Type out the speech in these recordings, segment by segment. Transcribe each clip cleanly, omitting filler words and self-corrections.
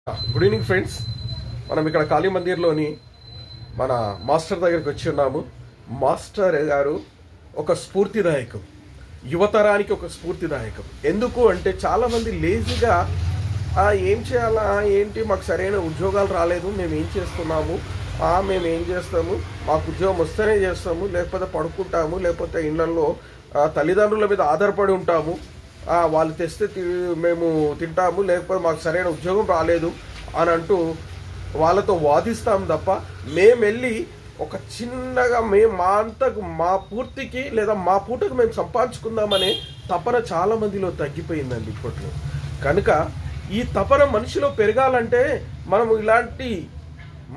Good evening friends. మనం ఇక్కడ కాళీ మందిర్లోని మన మాస్టర్ దగ్గరికి వచ్చి ఉన్నాము. మాస్టర్ గారు ఒక స్ఫూర్తిదాయకం, యువతరానికి ఒక స్ఫూర్తిదాయకం. ఎందుకు అంటే చాలామంది లేజీగా ఏం చేయాలా, ఏంటి, మాకు సరైన ఉద్యోగాలు రాలేదు, మేము ఏం చేస్తున్నాము, మేము ఏం చేస్తాము, మాకు ఉద్యోగం వస్తేనే చేస్తాము, లేకపోతే పడుకుంటాము, లేకపోతే ఇళ్లలో తల్లిదండ్రుల మీద ఆధారపడి ఉంటాము, వాళ్ళు తెస్తే మేము తింటాము, లేకపోతే మాకు సరైన ఉద్యోగం రాలేదు అని అంటూ వాళ్ళతో వాదిస్తాం తప్ప మేము వెళ్ళి ఒక చిన్నగా మా పూర్తికి లేదా మా పూటకు మేము సంపాదించుకుందామనే తపన చాలామందిలో తగ్గిపోయిందండి ఇప్పట్లో. కనుక ఈ తపన మనిషిలో పెరగాలంటే మనము ఇలాంటి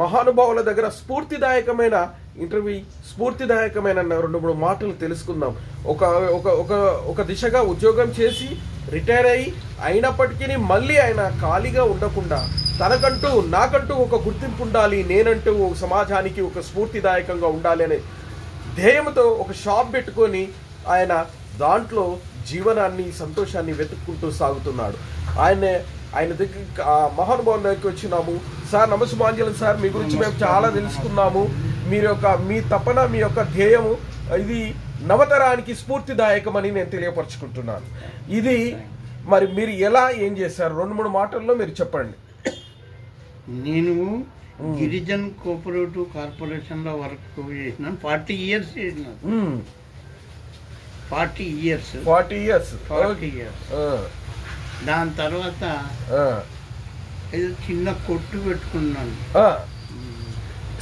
మహానుభావుల దగ్గర స్ఫూర్తిదాయకమైన ఇంటర్వ్యూ, స్ఫూర్తిదాయకమైన 2-3 మాటలు తెలుసుకుందాం. ఒక దిశగా ఉద్యోగం చేసి రిటైర్ అయినప్పటికీ మళ్ళీ ఆయన ఖాళీగా ఉండకుండా నాకంటూ ఒక గుర్తింపు ఉండాలి, నేనంటూ సమాజానికి ఒక స్ఫూర్తిదాయకంగా ఉండాలి అనే ధ్యేయంతో ఒక షాప్ పెట్టుకొని ఆయన దాంట్లో జీవనాన్ని, సంతోషాన్ని వెతుక్కుంటూ సాగుతున్నాడు. ఆయన దగ్గర మహానుభావుల దగ్గరికి వచ్చినాము. సార్ నమస్కారం సార్, మీ గురించి మేము చాలా తెలుసుకున్నాము. మీ తపన, మీ యొక్క ధ్యేయము ఇది నవతరానికి స్ఫూర్తిదాయకమని నేను తెలియపరచుకుంటున్నాను. ఇది మరి మీరు ఎలా ఏం చేశారు? 2-3 మాటల్లో మీరు చెప్పండి. నేను గిరిజన్ కోఆపరేటివ్ కార్పొరేషన్లో వర్క్ చేసినాను. 40 years చేసినాను. 40 years. దాని తర్వాత ఏదో చిన్న కొట్టు పెట్టుకున్నాను.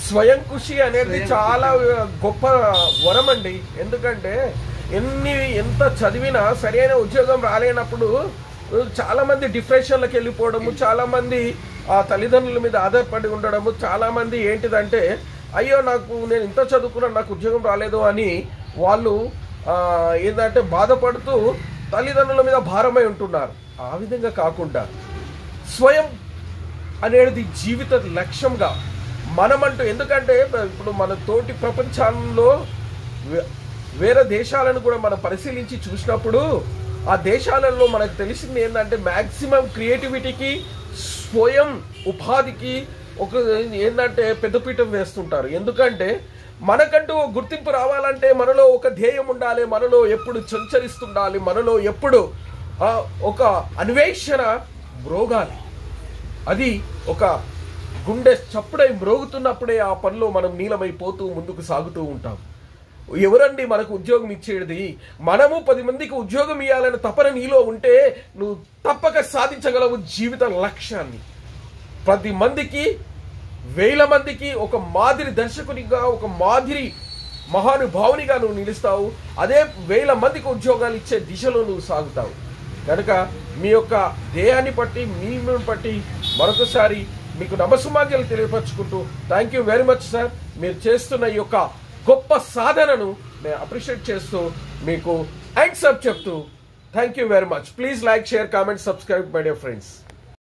స్వయం కృషి అనేది చాలా గొప్ప వరం అండి. ఎందుకంటే ఎంత చదివినా సరైన ఉద్యోగం రాలేనప్పుడు చాలా మంది డిప్రెషన్లకు వెళ్ళిపోవడము, చాలా మంది ఆ తల్లిదండ్రుల మీద ఆధారపడి ఉండడము, చాలా మంది ఏంటిదంటే అయ్యో నేను ఇంత చదువుకున్నా నాకు ఉద్యోగం రాలేదు అని వాళ్ళు ఏంటంటే బాధపడుతూ తల్లిదండ్రుల మీద భారమై ఉంటున్నారు. ఆ విధంగా కాకుండా స్వయం అనేది జీవిత లక్ష్యంగా మనమంటూ, ఎందుకంటే ఇప్పుడు మన తోటి ప్రపంచంలో వేరే దేశాలను కూడా మనం పరిశీలించి చూసినప్పుడు ఆ దేశాలలో మనకు తెలిసింది ఏంటంటే మ్యాక్సిమం క్రియేటివిటీకి, స్వయం ఉపాధికి ఏంటంటే పెద్దపీఠం వేస్తుంటారు. ఎందుకంటే మనకంటూ గుర్తింపు రావాలంటే మనలో ఒక ధ్యేయం ఉండాలి, మనలో ఎప్పుడు సంచరిస్తుండాలి, మనలో ఎప్పుడు ఒక అన్వేషణ మ్రోగాలి. అది ఒక గుండె చప్పుడై మ్రోగుతున్నప్పుడే ఆ పనిలో మనం నీలమైపోతూ ముందుకు సాగుతూ ఉంటాం. ఎవరండి మనకు ఉద్యోగం ఇచ్చేది? మనము 10 మందికి ఉద్యోగం ఇవ్వాలనే తపన నీలో ఉంటే నువ్వు తప్పక సాధించగలవు జీవిత లక్ష్యాన్ని. 10 మందికి, 1000 మందికి ఒక మాదిరి దర్శకునిగా, ఒక మాదిరి మహానుభావునిగా నువ్వు నిలుస్తావు. అదే 1000 మందికి ఉద్యోగాలు ఇచ్చే దిశలో నువ్వు సాగుతావు. కనుక మీ యొక్క ధ్యేయాన్ని బట్టి, మిమ్మల్ని బట్టి మరొకసారి మీకు నమస్సుమాంజలు తెలియపరచుకుంటూ thank you very much sir. మీరు చేస్తున్న ఈ యొక్క గొప్ప సాధనను నేను అప్రిషియేట్ చేస్తూ మీకు థ్యాంక్స్ చెప్తూ thank you very much. Please like, share, comment, subscribe my dear friends.